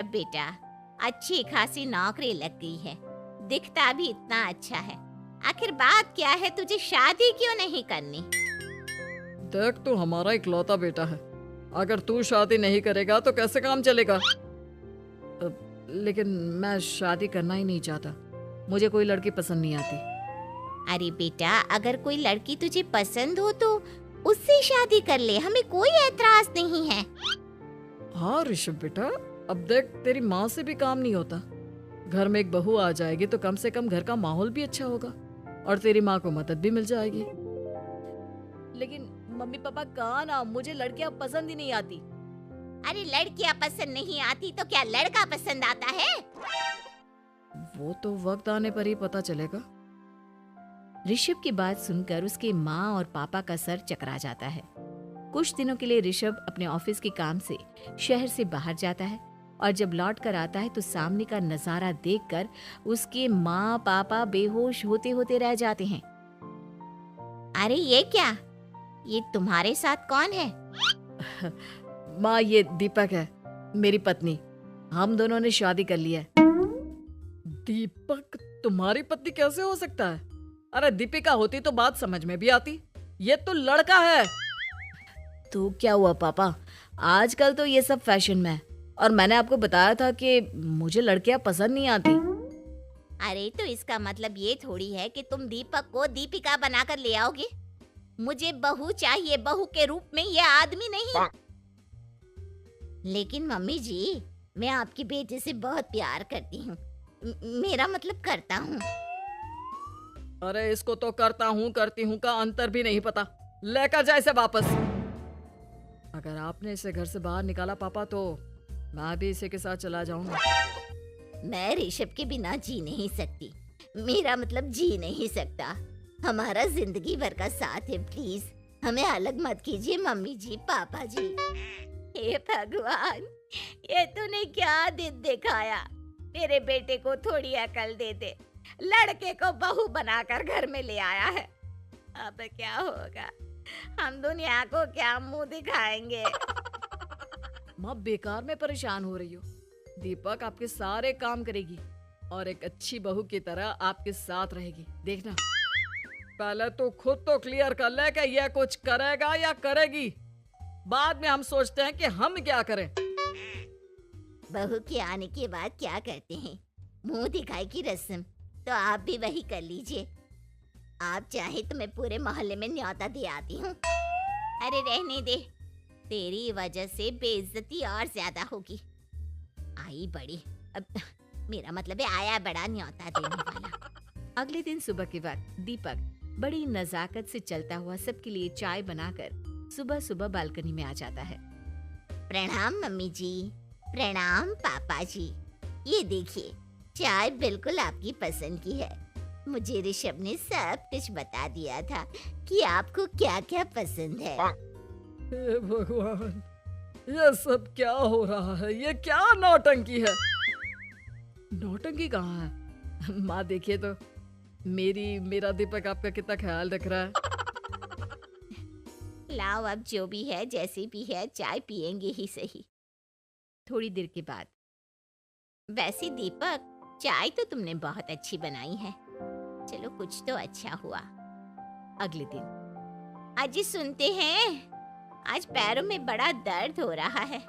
बेटा, अच्छी खासी नौकरी लग गई है, दिखता भी इतना अच्छा है। आखिर बात क्या है, तुझे शादी क्यों नहीं करनी? देख, तू हमारा इकलौता बेटा है। अगर तू शादी नहीं करेगा तो कैसे काम चलेगा? लेकिन मैं शादी करना ही नहीं चाहता। मुझे कोई लड़की पसंद नहीं आती। अरे बेटा, अगर कोई लड़की तुझे पसंद हो तो उससे शादी कर ले, हमें कोई ऐतराज नहीं है। हाँ ऋषभ बेटा, अब देख, तेरी माँ से भी काम नहीं होता। घर में एक बहू आ जाएगी तो कम से कम घर का माहौल भी अच्छा होगा और तेरी माँ को मदद भी मिल जाएगी। लेकिन मम्मी पापा कहाँ ना, मुझे लड़कियां पसंद ही नहीं आती। अरे लड़कियां पसंद नहीं आती तो क्या लड़का पसंद आता है? वो तो वक्त आने पर ही पता चलेगा। ऋषभ की बात सुनकर उसकी माँ और पापा का सर चकरा जाता है। कुछ दिनों के लिए ऋषभ अपने ऑफिस के काम से शहर से बाहर जाता है और जब लौट कर आता है तो सामने का नजारा देखकर उसके माँ पापा बेहोश होते होते रह जाते हैं। अरे ये क्या, ये तुम्हारे साथ कौन है? माँ, ये दीपक है, मेरी पत्नी। हम दोनों ने शादी कर ली है। दीपक तुम्हारी पत्नी कैसे हो सकता है? अरे दीपिका होती तो बात समझ में भी आती। ये तो लड़का है। तो क्या हुआ पापा, आजकल तो ये सब फैशन में है और मैंने आपको बताया था कि मुझे लड़कियां पसंद नहीं आती। अरे तो इसका मतलब ये थोड़ी है कि तुम दीपक को दीपिका बनाकर ले आओगे। मुझे बहू चाहिए, बहू के रूप में, ये आदमी नहीं। लेकिन मम्मी जी, मैं आपकी बेटी से बहुत प्यार करती हूँ, मेरा मतलब करता हूँ। अरे इसको तो करता हूँ करती हूँ का अंतर भी नहीं पता। लेकर जाए इसे वापस। अगर आपने इसे घर से बाहर निकाला पापा तो मैं भी इसी के साथ चला जाऊंगा। मैं ऋषभ के बिना जी नहीं सकती, मेरा मतलब जी नहीं सकता। हमारा जिंदगी भर का साथ है, प्लीज हमें अलग मत कीजिए मम्मी जी, पापा जी। हे भगवान, ये तूने क्या दिन दिखाया? मेरे बेटे को थोड़ी अकल दे दे, लड़के को बहू बनाकर घर में ले आया है। अब क्या होगा, हम दुनिया को क्या मुंह दिखाएंगे? माँ, बेकार में परेशान हो रही हो। दीपक आपके सारे काम करेगी और एक अच्छी बहू की तरह आपके साथ रहेगी, देखना। पहले तो खुद तो क्लियर कर ले कि यह कुछ करेगा या करेगी, बाद में हम सोचते हैं कि हम क्या करें। बहू के आने के बाद क्या करते हैं, मुंह दिखाई की रस्म, तो आप भी वही कर लीजिए। आप चाहे तो मैं पूरे मोहल्ले में न्योता दे आती हूँ। अरे रहने दे, तेरी वजह से बेइज्जती और ज्यादा होगी। आई बड़ी, अब मेरा मतलब है आया बड़ा न्योता देने वाला। अगले दिन सुबह के वक्त दीपक बड़ी नजाकत से चलता हुआ सबके लिए चाय बनाकर सुबह सुबह बालकनी में आ जाता है। प्रणाम मम्मी जी, प्रणाम पापा जी। ये देखिए, चाय बिल्कुल आपकी पसंद की है। मुझे ऋषभ ने सब कुछ बता दिया था कि आपको क्या क्या पसंद है। हे भगवान, ये सब क्या हो रहा है? ये क्या नौटंकी है? नौटंकी कहाँ है? माँ देखिए तो, मेरा दीपक आपका कितना ख्याल रख रहा है। लाओ, अब जो भी है जैसे भी है, चाय पियेंगे ही सही। थोड़ी देर के बाद, वैसे दीपक, चाय तो तुमने बहुत अच्छी बनाई है, चलो कुछ तो अच्छा हुआ। अगले दिन, अजी सुनते हैं, आज पैरों में बड़ा दर्द हो रहा है।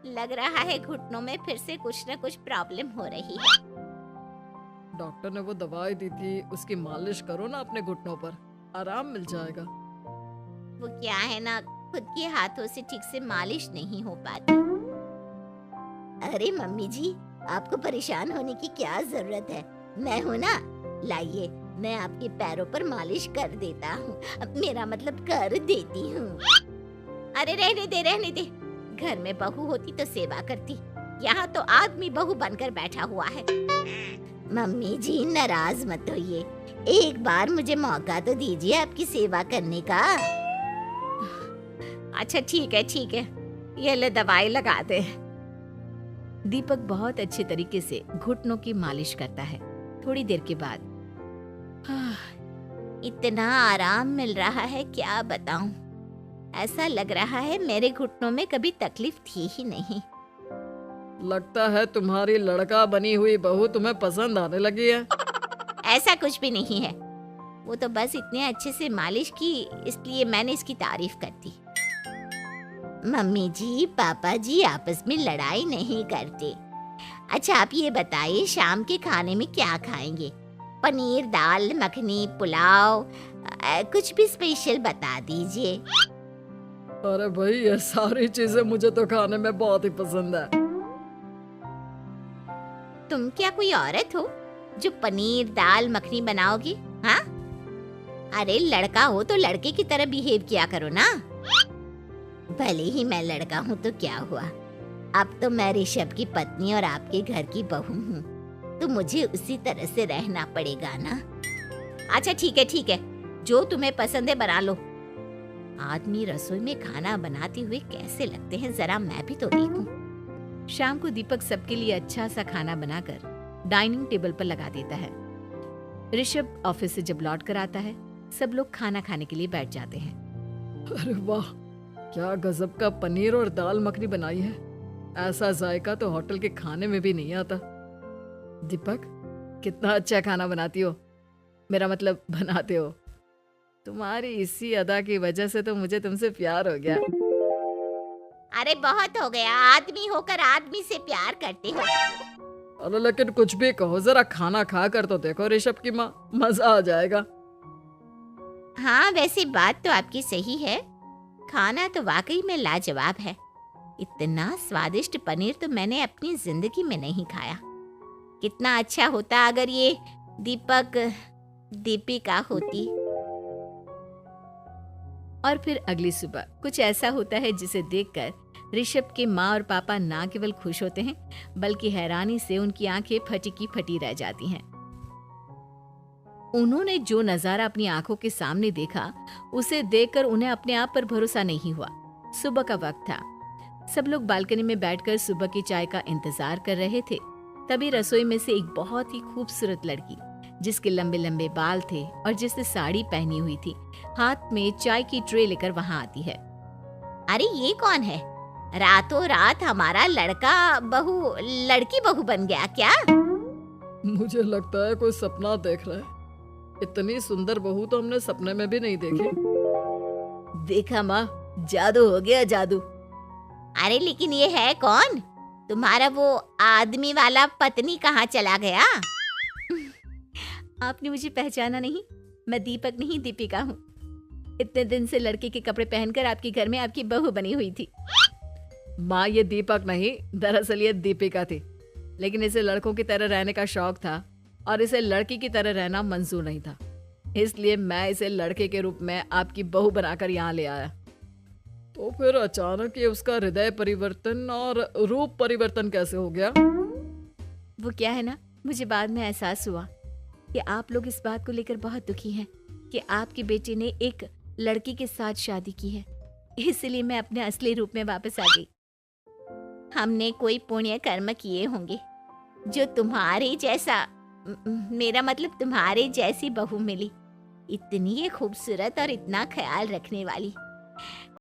लग रहा है घुटनों में फिर से कुछ न कुछ प्रॉब्लम हो रही है। डॉक्टर ने वो दवाई दी थी, उसकी मालिश करो ना अपने घुटनों पर, आराम मिल जाएगा। वो क्या है ना, खुद के हाथों से ठीक से मालिश नहीं हो पाती। अरे मम्मी जी, आपको परेशान होने की क्या जरूरत है, मैं हूँ ना। लाइए, मैं आपके पैरों पर मालिश कर देता हूँ, मेरा मतलब कर देती हूँ। अरे रहने दे, रहने दे। घर में बहू होती तो सेवा करती, यहाँ तो आदमी बहू बनकर बैठा हुआ है। मम्मी जी नाराज मत होइए, एक बार मुझे मौका तो दीजिए आपकी सेवा करने का। अच्छा ठीक है, ठीक है, ये ले दवाई लगा दे। दीपक बहुत अच्छे तरीके से घुटनों की मालिश करता है। थोड़ी देर के बाद, इतना आराम मिल रहा है क्या बताऊं। ऐसा लग रहा है मेरे घुटनों में कभी तकलीफ थी ही नहीं। लगता है तुम्हारी लड़का बनी हुई बहू तुम्हें पसंद आने लगी है। ऐसा कुछ भी नहीं है, वो तो बस इतने अच्छे से मालिश की इसलिए मैंने इसकी तारीफ कर दी। मम्मी जी पापा जी आपस में लड़ाई नहीं करते। अच्छा आप ये बताइए शाम के खाने में क्या खाएंगे? पनीर दाल मखनी पुलाव कुछ भी स्पेशल बता दीजिए। अरे भाई ये सारी चीजें मुझे तो खाने में बहुत ही पसंद है। तुम क्या कोई औरत हो जो पनीर दाल मखनी बनाओगी? हाँ, अरे लड़का हो तो लड़के की तरह बिहेव किया करो ना। भले ही मैं लड़का हूँ तो क्या हुआ, अब तो मैं ऋषभ की पत्नी और आपके घर की बहू हूँ, तो मुझे उसी तरह से रहना पड़ेगा ना। अच्छा ठीक है, जो तुम्हें पसंद है बना लो। आदमी रसोई में खाना बनाते हुए कैसे लगते हैं जरा मैं भी तो देखूं। शाम को दीपक सबके लिए अच्छा सा खाना बनाकर डाइनिंग टेबल पर लगा देता है। ऋषभ ऑफिस से जब लौट कर आता है सब लोग खाना खाने के लिए बैठ जाते हैं। अरे वाह, क्या गजब का पनीर और दाल मखनी बनाई है। ऐसा जायका तो होटल के खाने में भी नहीं आता। दीपक कितना अच्छा खाना बनाती हो, मेरा मतलब बनाते हो। तुम्हारी इसी अदा की वजह से तो मुझे तुमसे प्यार हो गया। अरे बहुत हो गया, आदमी होकर आदमी से प्यार करते हो। अरे लेकिन कुछ भी कहो, जरा खाना खा कर तो देखो ऋषभ की माँ, मजा आ जाएगा। हाँ वैसे बात तो आपकी सही है, खाना तो वाकई में लाजवाब है। इतना स्वादिष्ट पनीर तो मैंने अपनी जिंदगी में नहीं खाया। कितना अच्छा होता अगर ये दीपिका होती। और फिर अगली सुबह कुछ ऐसा होता है जिसे देखकर ऋषभ के माँ और पापा ना केवल खुश होते हैं बल्कि हैरानी से उनकी आंखें फटी की फटी रह जाती हैं। उन्होंने जो नजारा अपनी आंखों के सामने देखा उसे देखकर उन्हें अपने आप पर भरोसा नहीं हुआ। सुबह का वक्त था, सब लोग बालकनी में बैठकर सुबह की चाय का इंतजार कर रहे थे। तभी रसोई में से एक बहुत ही खूबसूरत लड़की जिसके लंबे लंबे बाल थे और जिसने साड़ी पहनी हुई थी हाथ में चाय की ट्रे लेकर वहां आती है। अरे ये कौन है? रातों रात हमारा लड़की बहू बन गया क्या? मुझे लगता है कोई सपना देख रहा है। इतनी सुंदर बहू तो हमने सपने में भी नहीं देखी। देखा माँ, जादू हो गया जादू। अरे लेकिन ये है कौन? तुम्हारा वो आदमी वाला पत्नी कहाँ चला गया? आपने मुझे पहचाना नहीं? मैं दीपक नहीं दीपिका हूँ। इतने दिन से लड़के के कपड़े पहनकर आपके घर में आपकी बहू बनी हुई थी। माँ ये दीपक नहीं, दरअसल ये दीपिका थी, लेकिन इसे लड़कों की तरह रहने का शौक था और इसे लड़की की तरह रहना मंजूर नहीं था, इसलिए मैं इसे लड़के के रूप में आपकी बहू बनाकर यहाँ ले आया। तो फिर अचानक ये उसका हृदय परिवर्तन और रूप परिवर्तन कैसे हो गया? वो क्या है ना, मुझे बाद में एहसास हुआ कि आप लोग इस बात को लेकर बहुत दुखी हैं कि आपके बेटे ने एक लड़की के साथ शादी की है, इसलिए मैं अपने असली रूप में वापस आ गई। हमने कोई पुण्य कर्म किए होंगे जो तुम्हारे जैसा मेरा मतलब तुम्हारे जैसी बहू मिली, इतनी खूबसूरत और इतना ख्याल रखने वाली।